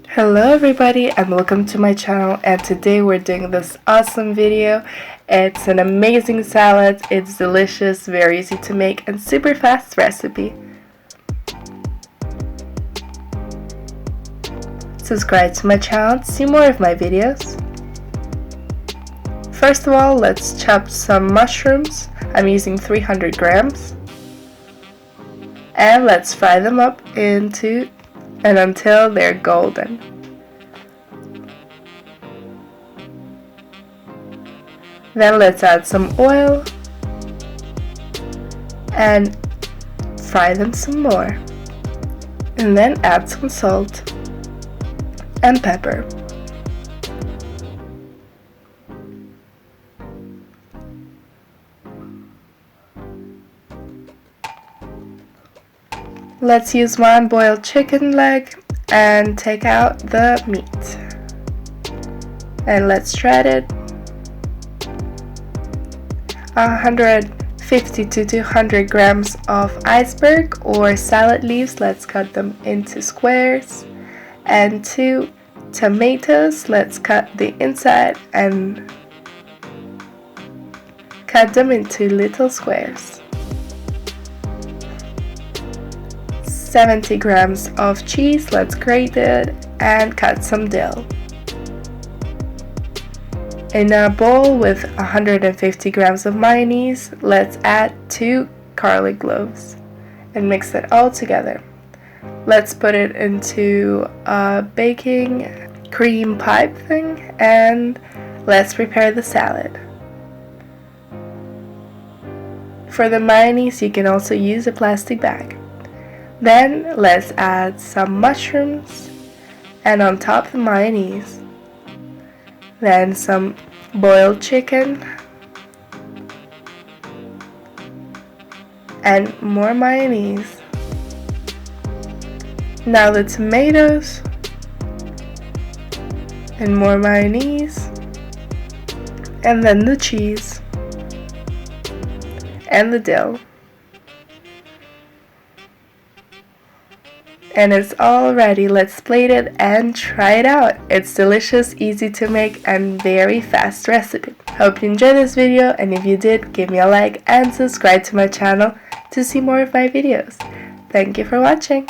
Hello everybody and welcome to my channel, and today we're doing this awesome video. It's an amazing salad, it's delicious, very easy to make and super fast recipe. Subscribe to my channel to see more of my videos. First of all, let's chop some mushrooms. I'm using 300 grams. And let's fry them up until they're golden. Then let's add some oil and fry them some more. And then add some salt and pepper. Let's use one boiled chicken leg and take out the meat. And let's shred it. 150 to 200 grams of iceberg or salad leaves, let's cut them into squares. And 2 tomatoes, let's cut the inside and cut them into little squares. 70 grams of cheese, let's grate it and cut some dill. In a bowl with 150 grams of mayonnaise, let's add 2 garlic cloves and mix it all together. Let's put it into a baking cream pipe thing and let's prepare the salad. For the mayonnaise, you can also use a plastic bag. Then let's add some mushrooms and on top the mayonnaise. Then some boiled chicken and more mayonnaise. Now the tomatoes and more mayonnaise, and then the cheese and the dill. And it's all ready. Let's plate it and try it out. It's delicious, easy to make, and very fast recipe. Hope you enjoyed this video, and if you did, give me a like and subscribe to my channel to see more of my videos. Thank you for watching.